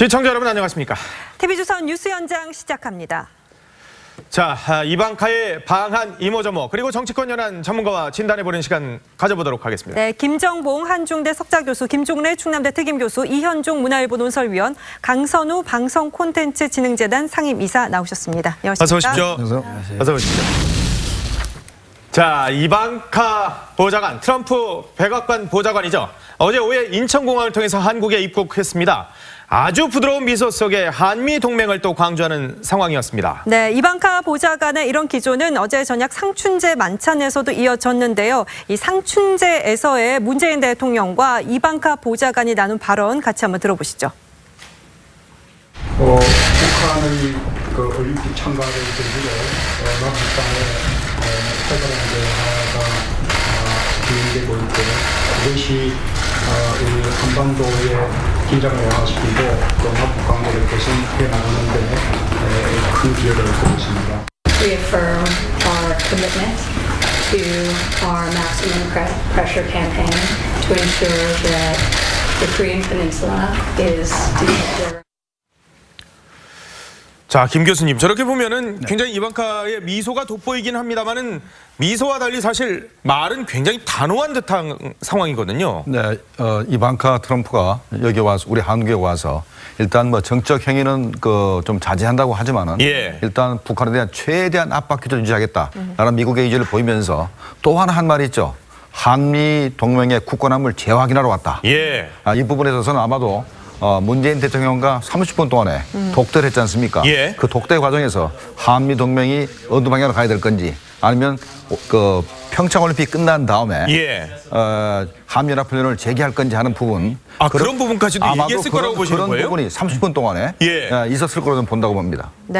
시청자 여러분 안녕하십니까? TV조선 뉴스 현장 시작합니다. 자, 이방카의 방한 이모저모 그리고 정치권 연한 전문가와 진단해보는 시간 가져보도록 하겠습니다. 네, 김정봉 한중대 석좌교수, 김종래 충남대 특임교수, 이현종 문화일보 논설위원, 강선우 방송 콘텐츠 진흥재단 상임이사 나오셨습니다. 안녕하십니까? 어서 오십시오. 안녕하세요. 어서 오십시오. 자, 이방카 보좌관, 트럼프 백악관 보좌관이죠. 어제 오후에 인천공항을 통해서 한국에 입국했습니다. 아주 부드러운 미소 속에 한미 동맹을 또 강조하는 상황이었습니다. 네, 이방카 보좌관의 이런 기조는 어제 저녁 상춘제 만찬에서도 이어졌는데요. 이 상춘제에서의 문재인 대통령과 이방카 보좌관이 나눈 발언 같이 한번 들어보시죠. 북한의 올림픽 참가를 계기로 남북간의 태반제화가 진행되고 있고 이것이 이 한반도의 긴장을 완화시키고 또 남북 관계를 개선해 나가는 데 큰 기여를 하고 있습니다. Reaffirm our commitment to our maximum pressure campaign to ensure that the Korean Peninsula is declared. 자, 김 교수님, 저렇게 보면은 굉장히 이방카의 미소가 돋보이긴 합니다만은 미소와 달리 사실 말은 굉장히 단호한 듯한 상황이거든요. 네, 이방카 트럼프가 여기 와서 우리 한국에 와서 일단 뭐 정적 행위는 좀 자제한다고 하지만은 일단 북한에 대한 최대한 압박 기조를 유지하겠다라는 미국의 의지를 보이면서 또 하나 한 말이 있죠. 한미 동맹의 굳건함을 재확인하러 왔다. 이 부분에 있어서는 아마도 문재인 대통령과 30분 동안에 독대를 했지 않습니까? 그 독대 과정에서 한미 동맹이 어느 방향으로 가야 될 건지 아니면 그 평창올림픽 끝난 다음에 한미연합훈련을 재개할 건지 하는 부분 그런 부분까지도 얘기했을 거라고 보시는 거예요? 그런 부분이 30분 동안에 있었을 거로 본다고 봅니다. 네.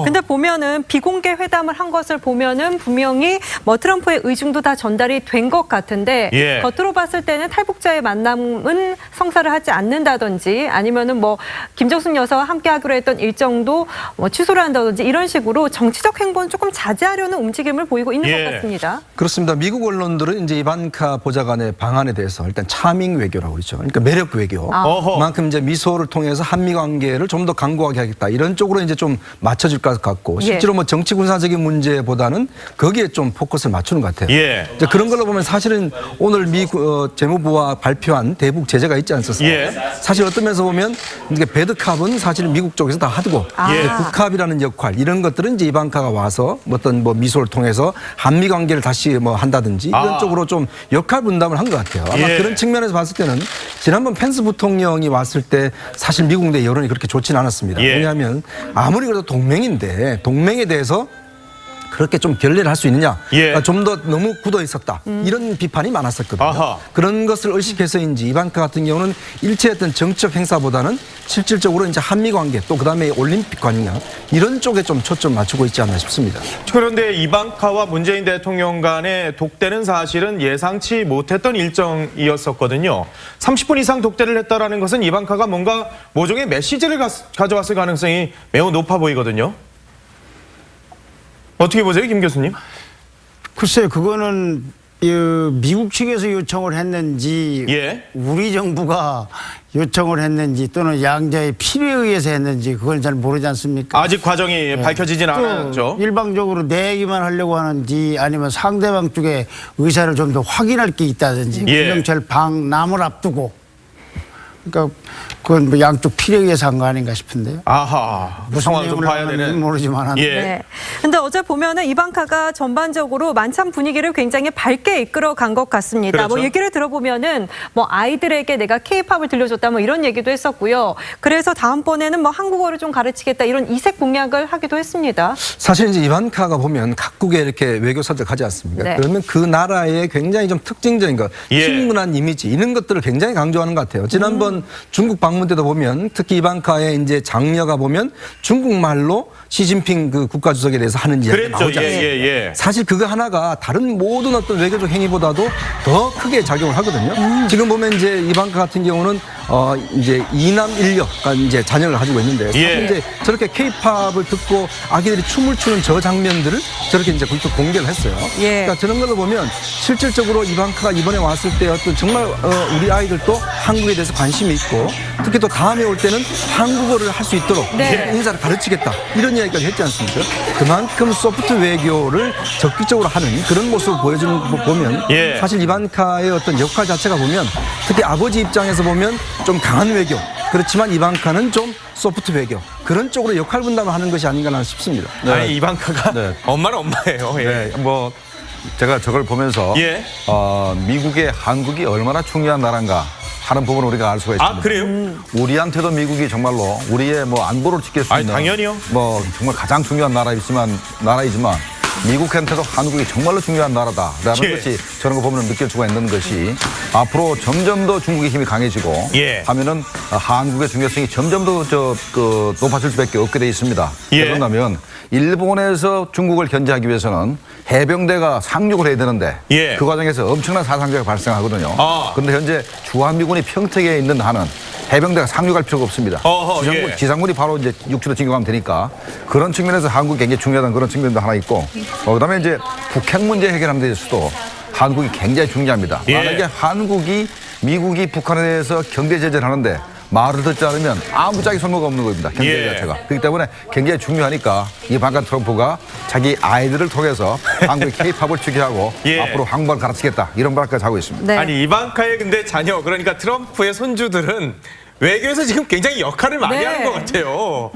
근데 보면은 비공개 회담을 한 것을 보면은 분명히 뭐 트럼프의 의중도 다 전달이 된 것 같은데 겉으로 봤을 때는 탈북자의 만남은 성사를 하지 않는다든지 아니면은 뭐 김정숙 여사와 함께하기로 했던 일정도 뭐 취소를 한다든지 이런 식으로 정치적 행보는 조금 자제하려는 움직임을 보이고 있는 것 같습니다. 그렇습니다. 미국 언론들은 이제 이반카 보좌관의 방안에 대해서 일단 차밍 외교라고 그러죠. 그러니까 매력 외교. 그만큼 이제 미소를 통해서 한미 관계를 좀 더 강고하게 하겠다. 이런 쪽으로 이제 좀 맞춰질 것 같고 실제로 뭐 정치 군사적인 문제보다는 거기에 좀 포커스를 맞추는 것 같아요. 이제 그런 걸로 보면 사실은 오늘 미국 재무부와 발표한 대북 제재가 있지 않습니까? 사실 어떤 면에서 보면 이게 배드캅은 사실 미국 쪽에서 다 하고 국캅이라는 역할 이런 것들은 이제 이방카가 와서 어떤 뭐 미소를 통해서 한미 관계를 다시 뭐 한다든지 이런 쪽으로 좀 역할 분담을 한 것 같아요. 아마 그런 측면에서 봤을 때는 지난번 펜스 부통령이 왔을 때 사실 미국 내 여론이 그렇게 좋지는 않았습니다. 왜냐하면 아무리 그래도 동맹인데 동맹에 대해서 그렇게 좀 결례를 할 수 있느냐 좀 더 너무 굳어 있었다 이런 비판이 많았었거든요. 그런 것을 의식해서인지 이방카 같은 경우는 일체의 어떤 정치적 행사보다는 실질적으로 이제 한미 관계 또 그다음에 올림픽 관련 이런 쪽에 좀 초점 맞추고 있지 않나 싶습니다. 그런데 이방카와 문재인 대통령 간의 독대는 사실은 예상치 못했던 일정이었었거든요. 30분 이상 독대를 했다라는 것은 이방카가 뭔가 모종의 메시지를 가져왔을 가능성이 매우 높아 보이거든요. 어떻게 보세요, 김 교수님? 글쎄요, 그거는 미국 측에서 요청을 했는지 우리 정부가 요청을 했는지 또는 양자의 필요에 의해서 했는지 그건 잘 모르지 않습니까? 아직 과정이 밝혀지진 않았죠. 일방적으로 내 얘기만 하려고 하는지 아니면 상대방 쪽에 의사를 좀 더 확인할 게 있다든지 구명철 방남을 앞두고 그러니까 그건 뭐 양쪽 필요에 의해서 한 거 아닌가 싶은데요. 무슨 상황을 좀 봐야 되는 모르지만. 근데 어제 보면은 이방카가 전반적으로 만찬 분위기를 굉장히 밝게 이끌어 간 것 같습니다. 뭐 얘기를 들어보면은 뭐 아이들에게 내가 K-팝을 들려줬다 뭐 이런 얘기도 했었고요. 그래서 다음번에는 뭐 한국어를 좀 가르치겠다 이런 이색 공약을 하기도 했습니다. 사실 이제 이반카가 보면 각국에 이렇게 외교사들 가지 않습니까? 그러면 그 나라의 굉장히 좀 특징적인 것, 친근한 이미지 이런 것들을 굉장히 강조하는 것 같아요. 지난번 중국 방문 때도 보면 특히 이방카의 이제 장녀가 보면 중국말로 시진핑 그 국가주석에 대해서 하는 이야기가 나오지 않습니까? 사실 그거 하나가 다른 모든 어떤 외교적 행위보다도 더 크게 작용을 하거든요. 지금 보면 이제 이방카 같은 경우는 이제 이남 일녀가 이제 자녀를 가지고 있는데 사실 이제 저렇게 케이팝을 듣고 아기들이 춤을 추는 저 장면들을 저렇게 이제 공개를 했어요. 그러니까 저런 걸로 보면 실질적으로 이방카가 이번에 왔을 때 어떤 정말 우리 아이들도 한국에 대해서 관심이 있고 특히 또 다음에 올 때는 한국어를 할 수 있도록 인사를 가르치겠다 이런 이야기까지 했지 않습니까? 그만큼 소프트 외교를 적극적으로 하는 그런 모습을 보여주는 거 보면 사실 이방카의 어떤 역할 자체가 보면 특히 아버지 입장에서 보면 좀 강한 외교 그렇지만 이방카는 좀 소프트 외교 그런 쪽으로 역할 분담을 하는 것이 아닌가 싶습니다. 아니 이방카가 엄마는 엄마예요. 뭐 제가 저걸 보면서 미국의 한국이 얼마나 중요한 나라인가 하는 부분을 우리가 알 수가 있습니다. 아 그래요? 우리한테도 미국이 정말로 우리의 뭐 안보를 지킬 수 있는 당연히요. 뭐 정말 가장 중요한 나라이지만 미국한테도 한국이 정말로 중요한 나라다라는 것이 저런 거 보면 느낄 수가 있는 것이 앞으로 점점 더 중국의 힘이 강해지고 하면은 한국의 중요성이 점점 더 높아질 수밖에 없게 돼 있습니다. 그런다면 일본에서 중국을 견제하기 위해서는 해병대가 상륙을 해야 되는데 그 과정에서 엄청난 사상자가 발생하거든요. 그런데 현재 주한미군이 평택에 있는 한은 해병대가 상륙할 필요가 없습니다. 지상군이 바로 이제 육지로 진격하면 되니까 그런 측면에서 한국이 굉장히 중요하다는 그런 측면도 하나 있고 그다음에 이제 북핵 문제 해결하는 데 있어서도 한국이 굉장히 중요합니다. 만약에 미국이 북한에 대해서 경제 제재를 하는데 말을 듣지 않으면 아무 짝이 설모가 없는 겁니다. 경제 자체가. 그렇기 때문에 굉장히 중요하니까 이방카 트럼프가 자기 아이들을 통해서 한국의 케이팝을 추기하고 앞으로 한국말 가르치겠다 이런 말까지 하고 있습니다. 아니 이방카의 근데 자녀 그러니까 트럼프의 손주들은 외교에서 지금 굉장히 역할을 많이 하는 것 같아요.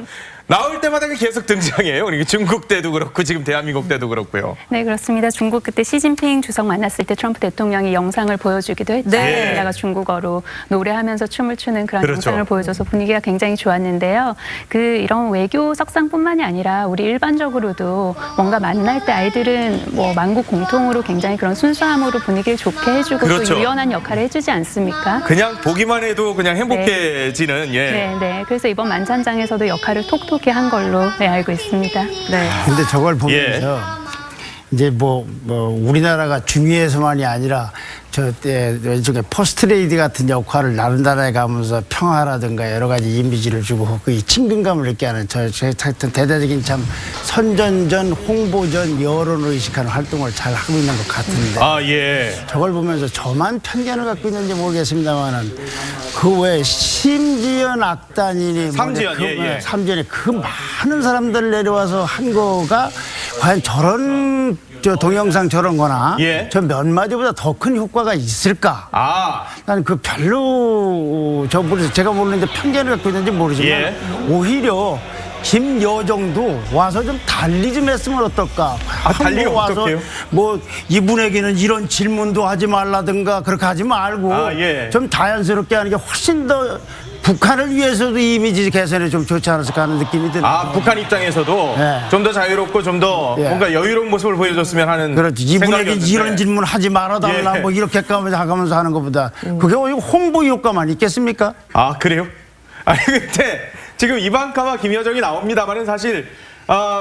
나올 때마다 계속 등장해요. 그러니까 중국 때도 그렇고 지금 대한민국 때도 그렇고요. 네, 그렇습니다. 중국 그때 시진핑 주석 만났을 때 트럼프 대통령이 영상을 보여주기도 했죠. 내가 중국어로 노래하면서 춤을 추는 그런 영상을 보여줘서 분위기가 굉장히 좋았는데요. 이런 외교 석상뿐만이 아니라 우리 일반적으로도 뭔가 만날 때 아이들은 뭐 만국 공통으로 굉장히 그런 순수함으로 분위기를 좋게 해주고 또 유연한 역할을 해주지 않습니까? 그냥 보기만 해도 그냥 행복해지는. 네. 그래서 이번 만찬장에서도 역할을 톡톡히 한 걸로 알고 있습니다. 근데 저걸 보면서 이제 뭐 우리나라가 중위에서만이 아니라 저때 왼쪽에 포스트레이디 같은 역할을 다른 나라에 가면서 평화라든가 여러 가지 이미지를 주고 그 친근감을 느끼게 하는 저 하여튼 대대적인 참 선전전, 홍보전, 여론을 의식하는 활동을 잘 하고 있는 것 같은데 저걸 보면서 저만 편견을 갖고 있는지 모르겠습니다만은 그 외에 심지연 악단이니 삼지연의 그 많은 사람들 내려와서 한 거가 과연 저런 동영상 저런 거나 저 몇 마디보다 더 큰 효과가 있을까? 나는 그 별로 제가 모르는데 편견을 갖고 있는지 모르지만 오히려 김여정도 와서 좀 달리 좀 했으면 어떨까? 달리가 와서 어떡해요? 뭐 이분에게는 이런 질문도 하지 말라든가 그렇게 하지 말고 좀 자연스럽게 하는 게 훨씬 더 북한을 위해서도 이미지 개선에 좀 좋지 않았을까 하는 느낌이 드네요. 북한 입장에서도 좀 더 자유롭고 좀 더 뭔가 여유로운 모습을 보여줬으면 하는 그렇지. 이분에게 생각이었는데. 이런 질문 하지 말아달라 뭐 이렇게 가면서 하는 것보다 그게 오히려 홍보 효과만 있겠습니까? 그래요? 아니 근데 지금 이방카와 김여정이 나옵니다만은 사실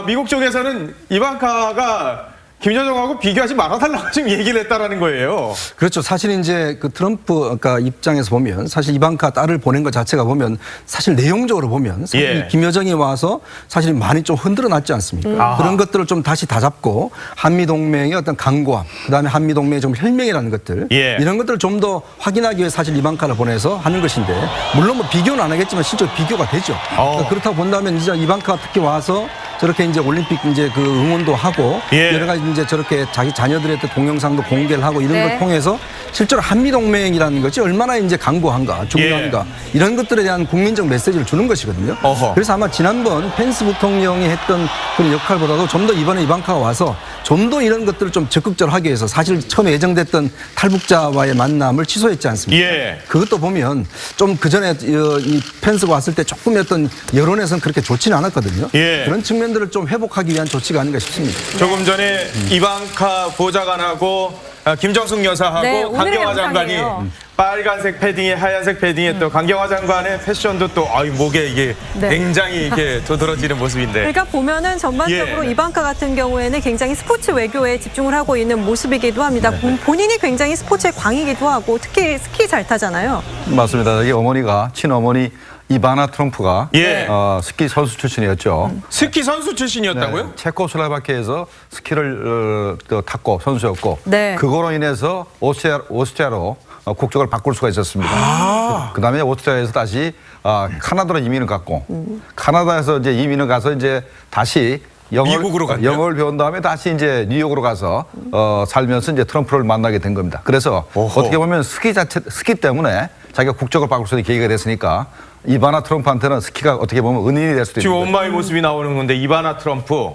미국 쪽에서는 이방카가 김여정하고 비교하지 말아달라고 지금 얘기를 했다라는 거예요. 그렇죠. 사실 이제 그 트럼프 입장에서 보면 사실 이방카 딸을 보낸 것 자체가 보면 사실 내용적으로 보면 사실 김여정이 와서 사실 많이 좀 흔들어 놨지 않습니까? 그런 것들을 좀 다시 다잡고 한미동맹의 어떤 강고함, 그다음에 한미동맹의 좀 혈맹이라는 것들 이런 것들을 좀 더 확인하기 위해 사실 이방카를 보내서 하는 것인데 물론 뭐 비교는 안 하겠지만 실제로 비교가 되죠. 그러니까 그렇다고 본다면 이제 이방카가 특히 와서 저렇게 이제 올림픽 이제 그 응원도 하고 여러 가지 이제 저렇게 자기 자녀들의 동영상도 공개를 하고 이런 걸 통해서 실제로 한미동맹이라는 것이 얼마나 이제 강고한가 중요한가 이런 것들에 대한 국민적 메시지를 주는 것이거든요. 그래서 아마 지난번 펜스 부통령이 했던 그런 역할보다도 좀 더 이번에 이방카가 와서 좀 더 이런 것들을 좀 적극적으로 하기 위해서 사실 처음에 예정됐던 탈북자와의 만남을 취소했지 않습니까? 그것도 보면 좀 그전에 이 펜스가 왔을 때 조금 어떤 여론에서는 그렇게 좋지는 않았거든요. 그런 측면들을 좀 회복하기 위한 조치가 아닌가 싶습니다. 조금 전에 이방카 보좌관하고 김정숙 여사하고 네, 오늘의 강경화 장관이 영상이에요. 빨간색 패딩에 하얀색 패딩에 또 강경화 장관의 패션도 또 목에 이게 네. 굉장히 이게 도드러지는 모습인데. 그러니까 보면은 전반적으로 예. 이방카 같은 경우에는 굉장히 스포츠 외교에 집중을 하고 있는 모습이기도 합니다. 본인이 굉장히 스포츠의 광이기도 하고 특히 스키 잘 타잖아요. 맞습니다. 여기 어머니가 친어머니 이바나 트럼프가 예. 스키 선수 출신이었죠. 스키 선수 출신이었다고요? 네, 체코슬로바키아에서 스키를 탔고 선수였고 네. 그거로 인해서 오스트리아로 국적을 바꿀 수가 있었습니다. 그다음에 오스트리아에서 다시 카나다로 이민을 갔고 카나다에서 이제 이민을 가서 이제 다시 미국으로 갔네요? 영어를 배운 다음에 다시 이제 뉴욕으로 가서 살면서 이제 트럼프를 만나게 된 겁니다. 그래서 오호. 어떻게 보면 스키 때문에 자기가 국적을 바꿀 수 있는 계기가 됐으니까 이바나 트럼프한테는 스키가 어떻게 보면 은인이 될 수도 있는 지금 거죠. 엄마의 모습이 나오는 건데 이바나 트럼프.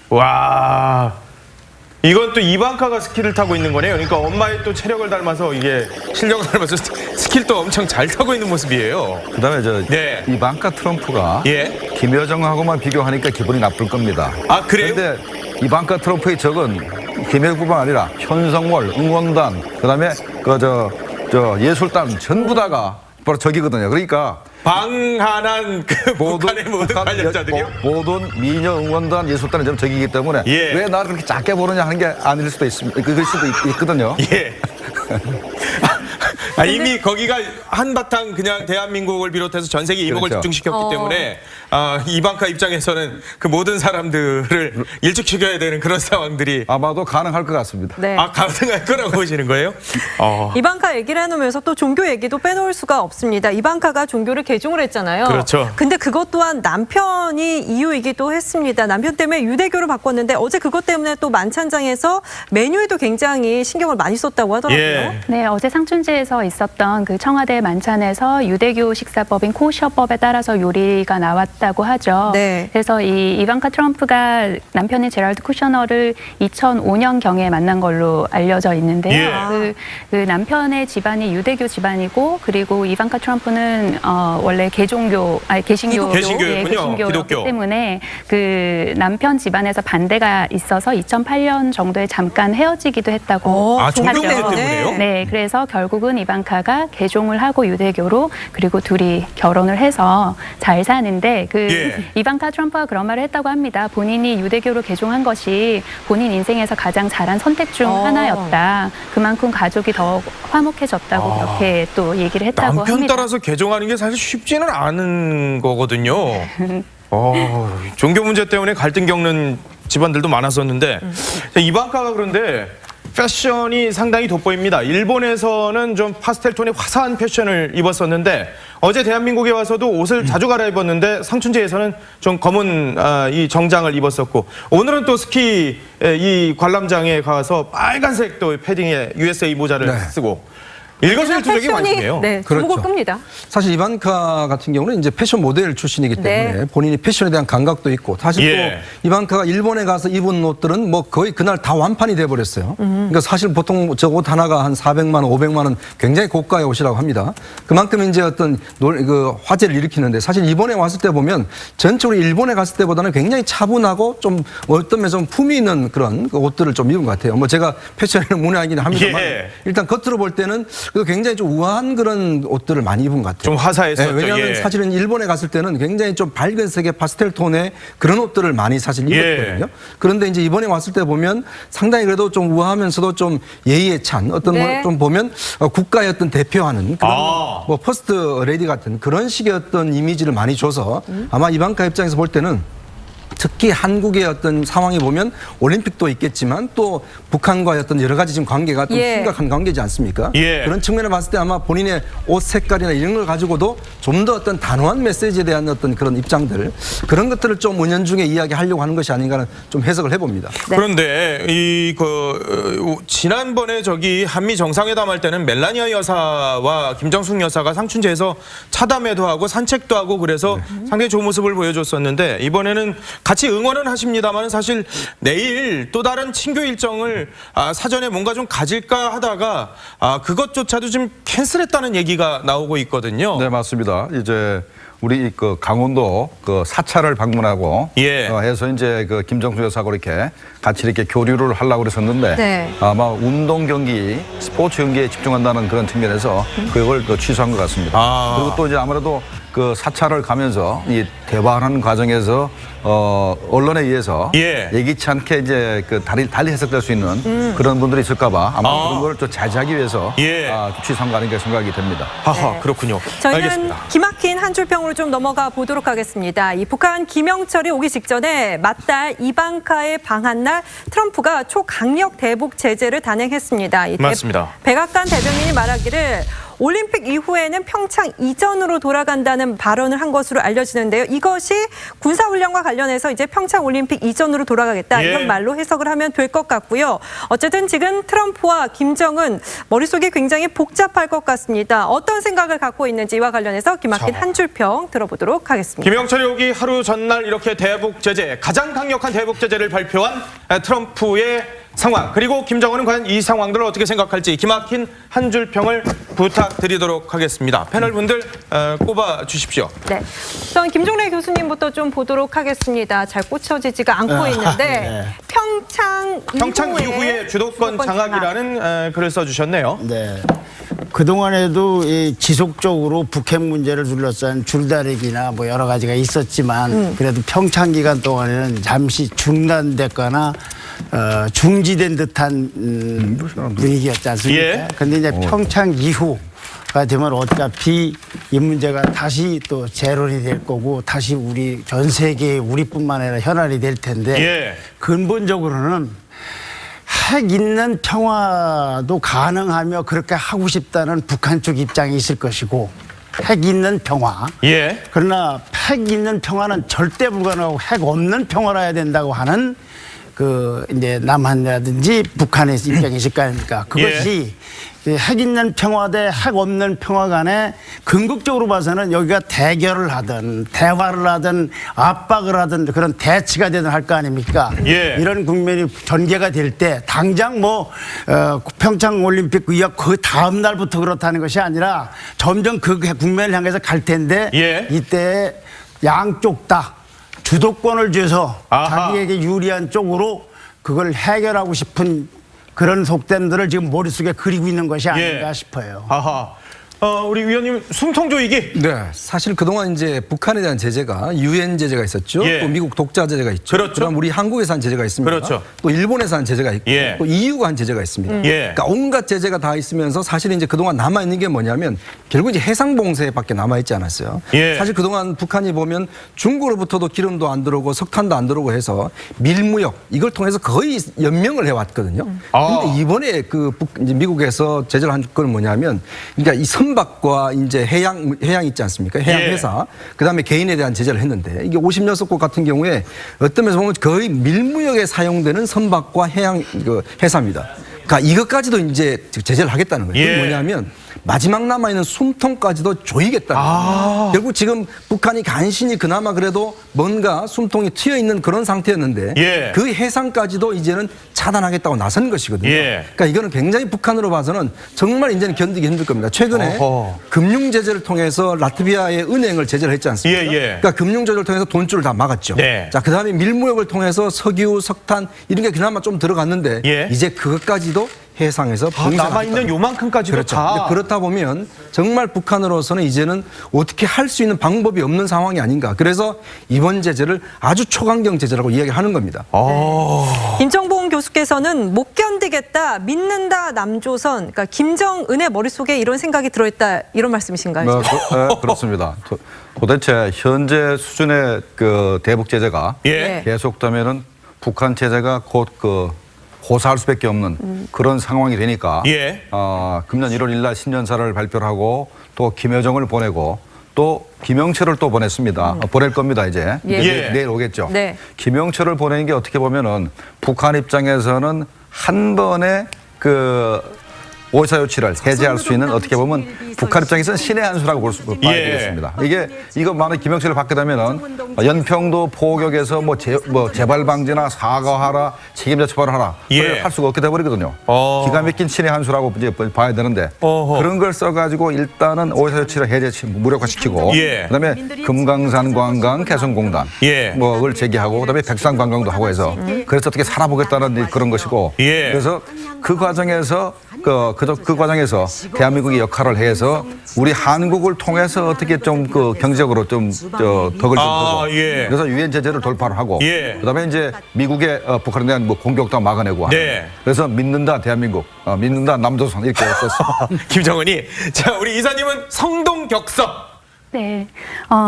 와. 이건 또 이방카가 스키를 타고 있는 거네요. 그러니까 엄마의 또 체력을 닮아서 이게 실력을 닮아서 스키를 또 엄청 잘 타고 있는 모습이에요. 그다음에 네. 이방카 트럼프가 예. 김여정하고만 비교하니까 기분이 나쁠 겁니다. 아, 그래요? 그런데 이방카 트럼프의 적은 김여정뿐만 아니라 현성월, 응원단, 그다음에 예술단 전부 다가 바로 적이거든요. 그러니까 방한한 그 북한의 모든 관련자들이요? 모든 미녀 응원단 예술단이 좀 적이기 때문에 예. 왜 나를 그렇게 작게 보느냐 하는 게 아닐 수도 있습니다. 그럴 수도 있거든요. 예. 이미 거기가 한바탕 그냥 대한민국을 비롯해서 전 세계 이목을 그렇죠. 집중시켰기 때문에 이방카 입장에서는 그 모든 사람들을 일축시켜야 되는 그런 상황들이 아마도 가능할 것 같습니다. 네. 가능할 거라고 보시는 거예요? 이방카 얘기를 해놓으면서 또 종교 얘기도 빼놓을 수가 없습니다. 이방카가 종교를 개종을 했잖아요. 그렇죠. 근데 그것 또한 남편이 이유이기도 했습니다. 남편 때문에 유대교를 바꿨는데 어제 그것 때문에 또 만찬장에서 메뉴에도 굉장히 신경을 많이 썼다고 하더라고요. 예. 네, 어제 상춘제에서 있었던 그 청와대 만찬에서 유대교 식사법인 코셔법에 따라서 요리가 나왔다고 하죠. 네. 그래서 이 이방카 트럼프가 남편인 제랄드 쿠셔너를 2005년경에 만난 걸로 알려져 있는데요. 예. 그 남편의 집안이 유대교 집안이고 그리고 이방카 트럼프는 원래 개신교였군요. 개신교였군요. 기독교. 때문에 그 남편 집안에서 반대가 있어서 2008년 정도에 잠깐 헤어지기도 했다고 종교 문제 하죠. 때문에요? 네, 그래서 결국은 이방카가 개종을 하고 유대교로 그리고 둘이 결혼을 해서 잘 사는데 예. 이방카 트럼프가 그런 말을 했다고 합니다. 본인이 유대교로 개종한 것이 본인 인생에서 가장 잘한 선택 중 하나였다. 그만큼 가족이 더 화목해졌다고 그렇게 또 얘기를 했다고 남편 합니다. 따라서 개종하는 게 사실 쉽지는 않은 거거든요. 종교 문제 때문에 갈등 겪는 집안들도 많았었는데 이방카가 그런데 패션이 상당히 돋보입니다. 일본에서는 좀 파스텔 톤의 화사한 패션을 입었었는데 어제 대한민국에 와서도 옷을 자주 갈아입었는데 상춘제에서는 좀 검은 이 정장을 입었었고 오늘은 또 스키 이 관람장에 가서 빨간색 또 패딩에 USA 모자를 쓰고 일거수일투족의 관심이에요. 네, 그렇죠. 주목을 끕니다. 사실 이방카 같은 경우는 이제 패션 모델 출신이기 때문에 네. 본인이 패션에 대한 감각도 있고 사실 예. 또 이방카가 일본에 가서 입은 옷들은 뭐 거의 그날 다 완판이 돼 버렸어요. 그러니까 사실 보통 저 옷 하나가 한 400만 원, 500만 원 굉장히 고가의 옷이라고 합니다. 그만큼 이제 어떤 그 화제를 일으키는데 사실 이번에 왔을 때 보면 전적으로 일본에 갔을 때보다는 굉장히 차분하고 좀 어떤 면에서 품위 있는 그런 그 옷들을 좀 입은 것 같아요. 뭐 제가 패션에는 문외하긴 합니다만 예. 일단 겉으로 볼 때는 그래도 굉장히 좀 우아한 그런 옷들을 많이 입은 것 같아요. 좀 화사했었죠. 네, 왜냐하면 예. 사실은 일본에 갔을 때는 굉장히 좀 밝은 색의 파스텔 톤의 그런 옷들을 많이 사실 입었거든요. 예. 그런데 이제 이번에 왔을 때 보면 상당히 그래도 좀 우아하면서도 좀 예의에 찬 어떤 네. 걸 좀 보면 국가의 어떤 대표하는 그런 뭐 퍼스트 레디 같은 그런 식의 어떤 이미지를 많이 줘서 아마 이방카 입장에서 볼 때는 특히 한국의 어떤 상황이 보면 올림픽도 있겠지만 또 북한과의 어떤 여러 가지 지금 관계가 좀 예. 심각한 관계지 않습니까? 예. 그런 측면을 봤을 때 아마 본인의 옷 색깔이나 이런 걸 가지고도 좀 더 어떤 단호한 메시지에 대한 어떤 그런 입장들 그런 것들을 좀 은연중에 이야기하려고 하는 것이 아닌가는 좀 해석을 해봅니다. 네. 그런데 지난번에 한미 정상회담 할 때는 멜라니아 여사와 김정숙 여사가 상춘제에서 차담회도 하고 산책도 하고 그래서 상당히 좋은 모습을 보여줬었는데 이번에는 같이 응원은 하십니다만 사실 내일 또 다른 친교 일정을 사전에 뭔가 좀 가질까 하다가 그것조차도 좀 캔슬했다는 얘기가 나오고 있거든요. 네, 맞습니다. 이제 우리 그 강원도 그 사찰을 방문하고 예. 해서 이제 그 김정수 여사하고 이렇게 같이 이렇게 교류를 하려고 그랬었는데 네. 아마 운동 경기, 스포츠 경기에 집중한다는 그런 측면에서 그걸 또 취소한 것 같습니다. 그리고 또 이제 아무래도 그 사찰을 가면서 이 대화하는 과정에서 언론에 의해서 예. 예기치 않게 이제 그 달리 해석될 수 있는 그런 분들이 있을까봐 아마 그런 걸 좀 자제하기 위해서 예. 취소한 거 아닌가 생각이 됩니다. 하하, 네. 그렇군요. 저희는 알겠습니다. 기막힌 한 줄 평으로 좀 넘어가 보도록 하겠습니다. 이 북한 김영철이 오기 직전에 맞달 이방카의 방한 날 트럼프가 초강력 대북 제재를 단행했습니다. 맞습니다. 백악관 대변인이 말하기를 올림픽 이후에는 평창 이전으로 돌아간다는 발언을 한 것으로 알려지는데요. 이것이 군사훈련과 관련해서 이제 평창 올림픽 이전으로 돌아가겠다 예. 이런 말로 해석을 하면 될 것 같고요. 어쨌든 지금 트럼프와 김정은 머릿속이 굉장히 복잡할 것 같습니다. 어떤 생각을 갖고 있는지와 관련해서 기막힌 한 줄 평 들어보도록 하겠습니다. 김영철이 오기 하루 전날 이렇게 대북 제재, 가장 강력한 대북 제재를 발표한 트럼프의 상황, 그리고 김정은은 과연 이 상황들을 어떻게 생각할지 기막힌 한 줄 평을 부탁드리도록 하겠습니다. 패널 분들 꼽아 주십시오. 네, 우선 김종래 교수님부터 좀 보도록 하겠습니다. 잘 꽂혀지지가 않고 있는데 네. 평창 이후에 주도권 장악이라는 글을 써주셨네요. 네. 그동안에도 이 지속적으로 북핵 문제를 둘러싼 줄다리기나 뭐 여러 가지가 있었지만 그래도 평창 기간 동안에는 잠시 중단됐거나 중지된 듯한 분위기였지 않습니까? 예. 근데 이제 평창 이후가 되면 어차피 이 문제가 다시 또 재론이 될 거고 다시 우리 전 세계 우리뿐만 아니라 현안이 될 텐데 예. 근본적으로는 핵 있는 평화도 가능하며 그렇게 하고 싶다는 북한 쪽 입장이 있을 것이고 핵 있는 평화. 예. 그러나 핵 있는 평화는 절대 불가능하고 핵 없는 평화라 해야 된다고 하는 그 이제 남한이라든지 북한의 입장이 있을 거 아닙니까? 그것이 핵 있는 평화 대 핵 없는 평화 간에 궁극적으로 봐서는 여기가 대결을 하든 대화를 하든 압박을 하든 그런 대치가 되든 할 거 아닙니까? 예. 이런 국면이 전개가 될 때 당장 뭐 평창 올림픽 이후 그 다음 날부터 그렇다는 것이 아니라 점점 그 국면을 향해서 갈 텐데 예. 이때 양쪽 다 주도권을 줘서 아하. 자기에게 유리한 쪽으로 그걸 해결하고 싶은 그런 속셈들을 지금 머릿속에 그리고 있는 것이 아닌가 싶어요. 아하. 우리 위원님 숨통조이기. 네, 사실 그동안 이제 북한에 대한 제재가 유엔 제재가 있었죠. 예. 또 미국 독자 제재가 있죠. 그렇죠. 그다음 우리 한국에서 한 제재가 있습니다. 그렇죠. 또 일본에서 한 제재가 있고 예. 또 EU가 한 제재가 있습니다. 예. 그러니까 온갖 제재가 다 있으면서 사실 이제 그동안 남아 있는 게 뭐냐면 결국 이제 해상 봉쇄밖에 남아 있지 않았어요. 예. 사실 그동안 북한이 보면 중국으로부터도 기름도 안 들어오고 석탄도 안 들어오고 해서 밀무역 이걸 통해서 거의 연명을 해왔거든요. 그런데 이번에 이제 미국에서 제재를 한 건 뭐냐면 그러니까 이 선박과 이제 해양 있지 않습니까? 해양 예. 회사. 그다음에 개인에 대한 제재를 했는데 이게 56곳 같은 경우에 어떤 면에서 보면 거의 밀무역에 사용되는 선박과 해양 회사입니다. 그러니까 이것까지도 이제 제재를 하겠다는 거예요. 예. 그게 뭐냐면 마지막 남아있는 숨통까지도 조이겠다는 거예요. 결국 지금 북한이 간신히 그나마 그래도 뭔가 숨통이 트여있는 그런 상태였는데 예. 그 해상까지도 이제는 차단하겠다고 나선 것이거든요. 예. 그러니까 이거는 굉장히 북한으로 봐서는 정말 이제는 견디기 힘들 겁니다. 최근에 어허. 금융 제재를 통해서 라트비아의 은행을 제재를 했지 않습니까? 예, 예. 그러니까 금융 제재를 통해서 돈줄을 다 막았죠. 네. 자, 그다음에 밀무역을 통해서 석유, 석탄 이런 게 그나마 좀 들어갔는데 예. 이제 그것까지도 해상에서 남아있는 요만큼까지도 그렇죠. 다. 근데 그렇다 보면 정말 북한으로서는 이제는 어떻게 할 수 있는 방법이 없는 상황이 아닌가. 그래서 이번 제재를 아주 초강경 제재라고 이야기하는 겁니다. 김정봉 교수께서는 못 견디겠다, 믿는다 남조선, 그러니까 김정은의 머릿속에 이런 생각이 들어있다 이런 말씀이신가요? 그렇습니다. 도대체 현재 수준의 그 대북 제재가 예. 계속되면은 북한 제재가 곧 고사할 수밖에 없는 그런 상황이 되니까 예. 금년 1월 1일 날 신년사를 발표를 하고 또 김여정을 보내고 또 김영철을 또 보냈습니다. 보낼 겁니다 이제. 예. 내일 오겠죠. 네. 김영철을 보내는 게 어떻게 보면은 북한 입장에서는 한 번에 5.24 조치를 해제할 수 있는 어떻게 보면 북한 입장에서는 신의 한 수라고 봐야 되겠습니다. 이거 만약 김영철을 받게 되면은 연평도 포격에서 뭐 재발 방지나 사과하라, 책임자 처벌하라 할 수가 없게 돼버리거든요. 기가 막힌 신의 한 수라고 이제 봐야 되는데 그런 걸 써가지고 일단은 5.24 조치를 해제 무력화시키고 그다음에 금강산 관광 개선공단 뭐를 제기하고 그다음에 백산 관광도 하고 해서 그래서 어떻게 살아보겠다는 그런 것이고 그래서 그 과정에서 그 과정에서 대한민국이 역할을 해서 우리 한국을 통해서 어떻게 좀 그 경제적으로 좀 덕을 좀 보고 그래서 유엔 제재를 돌파를 하고 그다음에 이제 미국의 북한에 대한 뭐 공격도 막아내고 하는 그래서 믿는다 대한민국 믿는다 남조선 이렇게 썼어. 김정은이 자 우리 이사님은 성동격서. 네,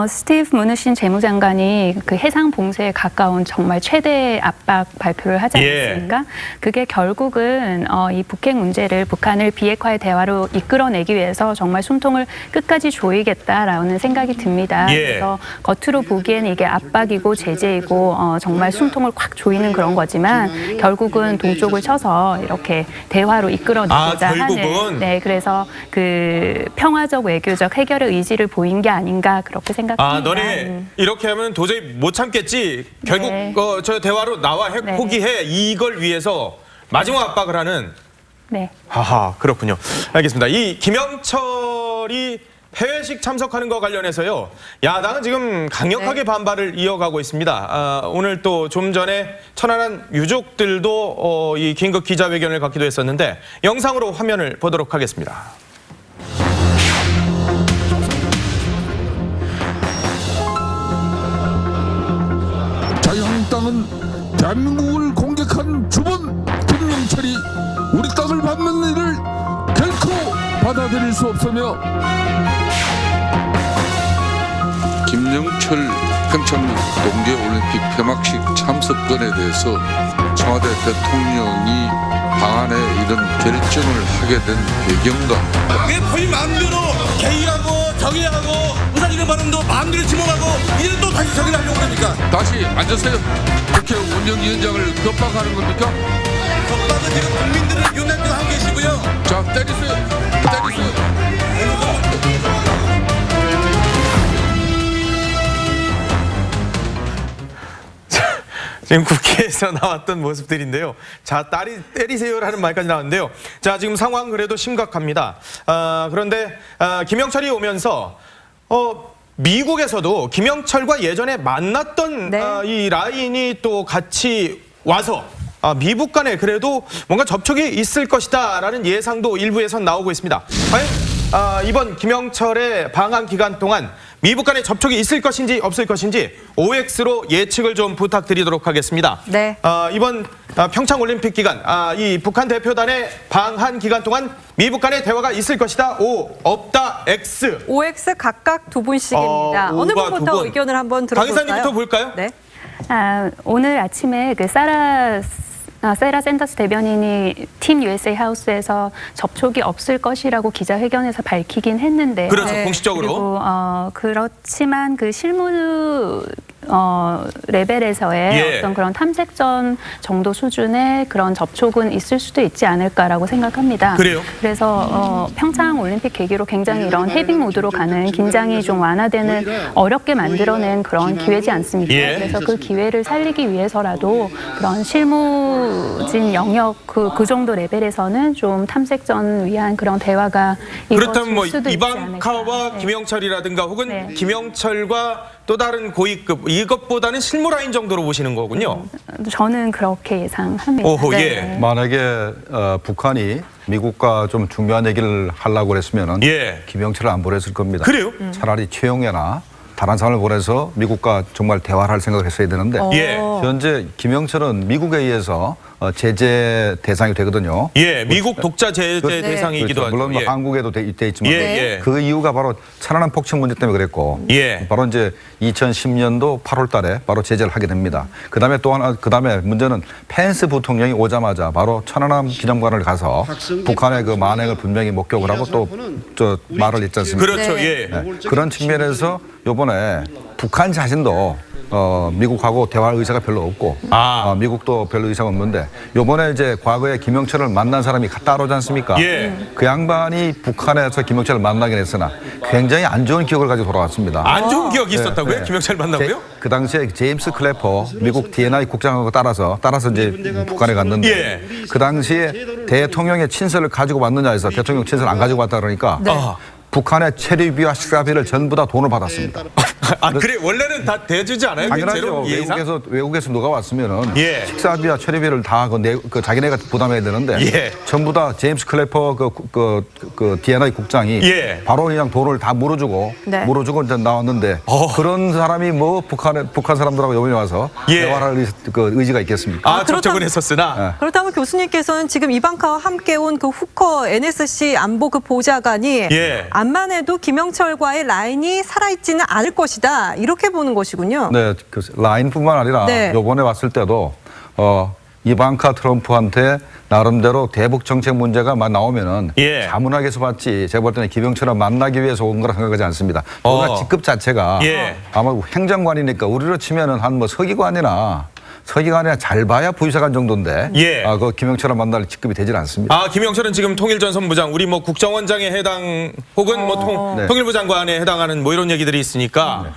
스티브 무누신 재무장관이 그 해상 봉쇄에 가까운 정말 최대 압박 발표를 하지 않았습니까? 그게 결국은 이 북핵 문제를 북한을 비핵화의 대화로 이끌어내기 위해서 정말 숨통을 끝까지 조이겠다라는 생각이 듭니다. 그래서 겉으로 보기에는 이게 압박이고 제재이고 정말 숨통을 콱 조이는 그런 거지만 결국은 동쪽을 쳐서 이렇게 대화로 이끌어내고자 하는. 네, 그래서 그 평화적 외교적 해결의 의지를 보인 게 아닌가 그렇게 생각합니다. 너네 이렇게 하면 도저히 못 참겠지. 결국 저 대화로 나와 포기해. 이걸 위해서 마지막 압박을 하는. 네. 하하 그렇군요. 알겠습니다. 이 김영철이 폐회식 참석하는 거 관련해서요. 야당은 지금 강력하게 반발을 이어가고 있습니다. 오늘 또 좀 전에 천안한 유족들도 이 긴급 기자회견을 갖기도 했었는데 영상으로 화면을 보도록 하겠습니다. 자유한국당은 대한민국을 공격한 주범 김영철이 우리 땅을 밟는 일을 결코 받아들일 수 없으며 김영철 평창 동계올림픽 폐막식 참석권에 대해서 청와대 대통령이 방안에 이런 결정을 하게 된 배경과 왜 본인 마음대로 개의하고 정의하고 의사진행 발언도 마음대로 지목하고 이제 또 다시 정의를 하려고 합니까? 다시 앉으세요. 국회 운영위원장을 겁박하는 겁니까? 겁박은 지금 국민들을 윤핵관 하고 계시고요. 자, 때리세요. 지금 국회에서 나왔던 모습들인데요. 자, 때리세요라는 말까지 나왔는데요. 자, 지금 상황 그래도 심각합니다. 그런데 김영철이 오면서 미국에서도 김영철과 예전에 만났던 이 라인이 또 같이 와서 미국 간에 그래도 뭔가 접촉이 있을 것이다라는 예상도 일부에선 나오고 있습니다. 과연 이번 김영철의 방한 기간 동안 미국 간에 접촉이 있을 것인지 없을 것인지 OX로 예측을 좀 부탁드리도록 하겠습니다. 네. 이번 평창 올림픽 기간 이 북한 대표단의 방한 기간 동안 미국 간의 대화가 있을 것이다. O, 없다. X. OX 각각 두 분씩입니다. 어느 분부터 의견을 한번 들어볼까요? 강 이사님부터 볼까요? 네. 오늘 아침에 그 세라 샌더스 대변인이 팀 USA 하우스에서 접촉이 없을 것이라고 기자회견에서 밝히긴 했는데 그렇죠. 공식적으로. 그리고 그렇지만 그 실무 레벨에서의 어떤 그런 탐색전 정도 수준의 그런 접촉은 있을 수도 있지 않을까라고 생각합니다. 그래요? 그래서 평창 올림픽 계기로 굉장히 이런 헤빙 모드로 가는 긴장이 좀 완화되는 어렵게 만들어낸 그런 기회지 않습니까? 그래서 그 기회를 살리기 위해서라도 그런 실무진 영역 그 정도 레벨에서는 좀 탐색전 위한 그런 대화가 그렇다면 뭐 수도 있지 이방카와 않을까. 김영철이라든가 혹은 김영철과 또 다른 고위급 이것보다는 실무 라인 정도로 보시는 거군요. 저는 그렇게 예상합니다. 오호, 만약에 북한이 미국과 좀 중요한 얘기를 하려고 그랬으면 김영철을 안 보냈을 겁니다. 그래요? 차라리 최용해나 다른 사람을 보내서 미국과 정말 대화를 할 생각을 했어야 되는데 현재 김영철은 미국에 의해서 제재 대상이 되거든요. 미국 독자 제재 대상이기도 하죠. 물론 한국에도 돼 있지만 그 이유가 바로 천안함 폭침 문제 때문에 그랬고 바로 이제 2010년도 8월 달에 바로 제재를 하게 됩니다. 그다음에 또 하나 문제는 펜스 부통령이 오자마자 바로 천안함 기념관을 가서 북한의 그 만행을 분명히 목격을 하고 또 말을 했지 않습니까? 그렇죠. 그런 측면에서 이번에 북한 자신도 미국하고 대화할 의사가 별로 없고 미국도 별로 의사가 없는데 요번에 이제 과거에 김영철을 만난 사람이 따로지 않습니까? 그 양반이 북한에서 김영철을 만나긴 했으나 굉장히 안 좋은 기억을 가지고 돌아왔습니다. 안 좋은 기억이 있었다고요? 김영철 만나고요? 그 당시에 제임스 클래퍼 미국 D&I 국장하고 따라서 이제 북한에 갔는데 그 당시에 대통령의 친서를 가지고 왔느냐 해서 대통령 친서를 안 가지고 왔다 그러니까 북한의 체류비와 식사비를 전부 다 돈을 받았습니다. 그래 원래는 다 대주지 않아요? 당연하죠. 외국에서 누가 왔으면은 식사비와 체류비를 다 자기네가 부담해야 되는데 전부 다 제임스 클래퍼 그 D&I 국장이 바로 그냥 돈을 다 물어주고 이제 나왔는데 그런 사람이 뭐 북한 사람들하고 여기 와서 대화할 의지가 있겠습니까? 접촉은 했었으나 그렇다면 교수님께서는 지금 이방카와 함께 온 그 후커 NSC 안보 그 보좌관이 암만 해도 김영철과의 라인이 살아있지는 않을 것이다 이렇게 보는 것이군요. 네, 그 라인뿐만 아니라 이번에 왔을 때도 이방카 트럼프한테 나름대로 대북 정책 문제가 나오면은 자문하게서 봤지 제가 볼 때는 김영철을 만나기 위해서 온 거라 생각하지 않습니다. 워낙 직급 자체가 아마 행정관이니까 우리로 치면은 한 뭐 서기관이나 잘 봐야 부의사관 정도인데 그 김영철을 만날 직급이 되질 않습니다. 김영철은 지금 통일전선부장 우리 뭐 국정원장에 해당 혹은 뭐 통일부 장관에 해당하는 뭐 이런 얘기들이 있으니까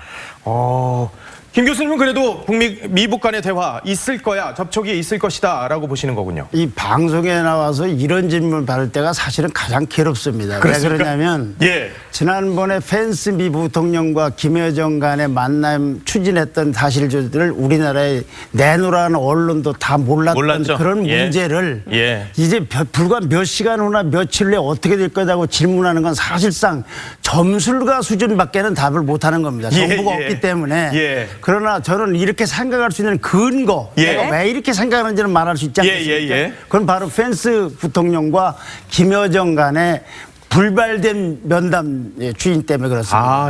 김 교수님은 그래도 미북 간의 대화 있을 거야, 접촉이 있을 것이다 라고 보시는 거군요. 이 방송에 나와서 이런 질문을 받을 때가 사실은 가장 괴롭습니다. 왜 그러냐면 지난번에 펜스 미 부통령과 김여정 간의 만남 추진했던 사실들을 우리나라에 내놓으라는 언론도 다 몰랐던 그런 문제를 이제 불과 몇 시간 후나 며칠 내에 어떻게 될 거라고 질문하는 건 사실상 점술가 수준밖에는 답을 못하는 겁니다. 정보가 없기 때문에. 그러나 저는 이렇게 생각할 수 있는 근거, 내가 왜 이렇게 생각하는지는 말할 수 있지 않겠습니까? 그건 바로 펜스 부통령과 김여정 간의 불발된 면담 주인 때문에 그렇습니다.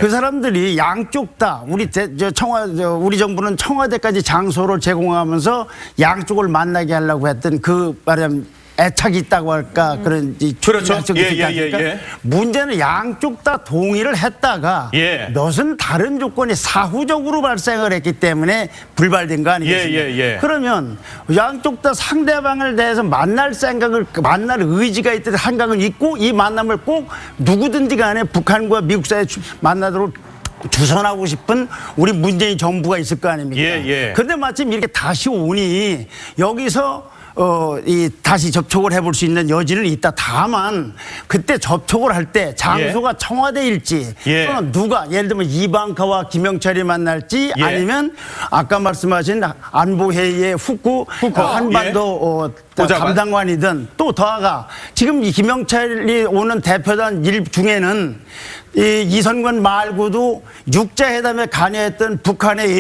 그 사람들이 양쪽 다 우리 정부는 청와대까지 장소를 제공하면서 양쪽을 만나게 하려고 했던 그 말하자면 애착이 있다고 할까 그런 약속이 있지 않습니까? 문제는 양쪽 다 동의를 했다가 몇은 다른 조건이 사후적으로 발생을 했기 때문에 불발된 거 아니겠습니까? 그러면 양쪽 다 상대방을 대해서 만날 의지가 있던 생각은 있고 이 만남을 꼭 누구든지 간에 북한과 미국 사이에 만나도록 주선하고 싶은 우리 문재인 정부가 있을 거 아닙니까? 그런데 마침 이렇게 다시 오니 여기서 다시 접촉을 해볼 수 있는 여지는 있다. 다만 그때 접촉을 할 때 장소가 청와대일지 또는 누가 예를 들면 이방카와 김영철이 만날지 아니면 아까 말씀하신 안보회의의 후쿠 한반도 담당관이든 또 더하가 지금 이 김영철이 오는 대표단 일 중에는 이선관 말고도 육자회담에 관여했던 북한의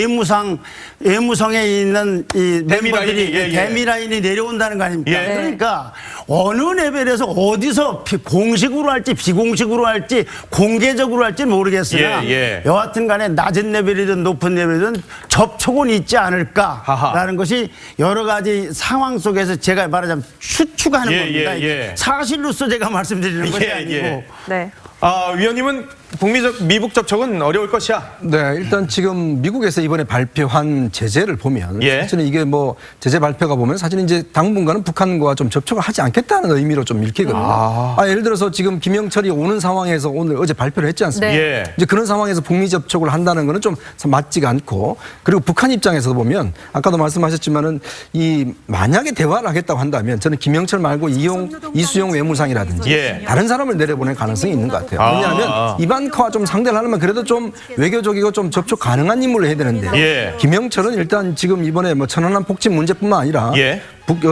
예무성에 있는 이 멤버들이 데미라인이 내려온다는 거 아닙니까? 그러니까 어느 레벨에서 어디서 공식으로 할지 비공식으로 할지 공개적으로 할지 모르겠으나 여하튼 간에 낮은 레벨이든 높은 레벨이든 접촉은 있지 않을까라는 것이 여러 가지 상황 속에서 제가 말하자면 추측하는 겁니다. 사실로서 제가 말씀드리는 것이 아니고. 위원님은 미북 접촉은 어려울 것이야. 네, 일단 지금 미국에서 이번에 발표한 제재를 보면 사실은 이게 뭐 제재 발표가 보면 사실은 이제 당분간은 북한과 좀 접촉을 하지 않겠다는 의미로 좀 읽히거든요. 예를 들어서 지금 김영철이 오는 상황에서 어제 발표를 했지 않습니까? 이제 그런 상황에서 북미 접촉을 한다는 거는 좀 맞지가 않고 그리고 북한 입장에서 보면 아까도 말씀하셨지만은 만약에 대화를 하겠다고 한다면 저는 김영철 말고 이수용 외무상이라든지 다른 사람을 내려보낼 가능성이 있는 것 같아요. 왜냐하면 이방카와 좀 상대를 하려면 그래도 좀 외교적이고 좀 접촉 가능한 인물을 해야 되는데 김영철은 일단 지금 이번에 뭐 천안함 폭침 문제뿐만 아니라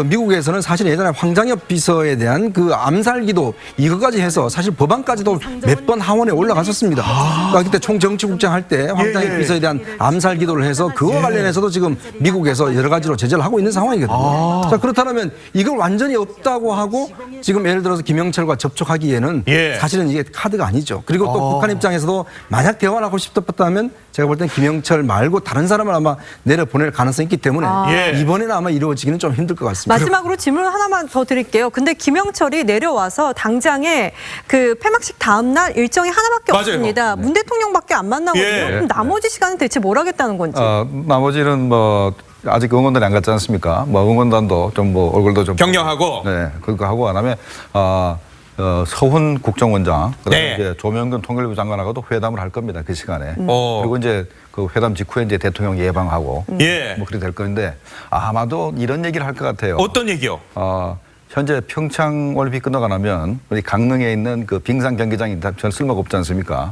미국에서는 사실 예전에 황장엽 비서에 대한 그 암살 기도 이거까지 해서 사실 법안까지도 몇 번 하원에 올라갔었습니다. 그러니까 그때 총정치국장 할 때 황장엽 비서에 대한 암살 기도를 해서 그와 관련해서도 지금 미국에서 여러 가지로 제재를 하고 있는 상황이거든요. 자, 그렇다면 이걸 완전히 없다고 하고 지금 예를 들어서 김영철과 접촉하기에는 사실은 이게 카드가 아니죠. 그리고 또 북한 입장에서도 만약 대화를 하고 싶었다면 제가 볼 땐 김영철 말고 다른 사람을 아마 내려보낼 가능성이 있기 때문에 이번에는 아마 이루어지기는 좀 힘들 것 것 같습니다. 마지막으로 질문 하나만 더 드릴게요. 근데 김영철이 내려와서 당장에 그 폐막식 다음 날 일정이 하나밖에 맞아요. 없습니다. 문 대통령밖에 안 만나거든요. 예. 그럼 나머지 시간은 대체 뭘 하겠다는 건지. 나머지는 뭐 아직 응원단이 안 갔지 않습니까? 뭐 응원단도 좀 뭐 얼굴도 좀 격려하고. 네, 그거 하고 그다음에 서훈 국정원장, 그다음에 네. 이제 조명근 통일부 장관하고도 회담을 할 겁니다. 그 시간에. 어. 그리고 이제 그 회담 직후에 이제 대통령 예방하고 예. 뭐 그렇게 될 건데 아마도 이런 얘기를 할 것 같아요. 어떤 얘기요? 현재 평창 올림픽 끝나고 나면 우리 강릉에 있는 그 빙상 경기장이 별 쓸모가 없지 않습니까?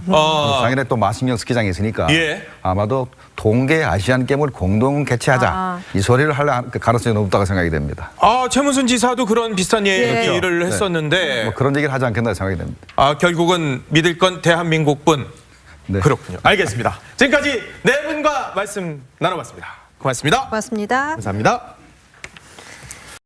당연히 또 마신령 스키장이 있으니까 예. 아마도 동계 아시안 게임을 공동 개최하자 이 소리를 할 가능성이 높다고 생각이 됩니다. 최문순 지사도 그런 비슷한 얘기를 네. 했었는데 뭐 그런 얘기를 하지 않겠나 생각이 됩니다. 결국은 믿을 건 대한민국뿐. 네. 그렇군요. 알겠습니다. 지금까지 네 분과 말씀 나눠봤습니다. 고맙습니다. 고맙습니다. 감사합니다.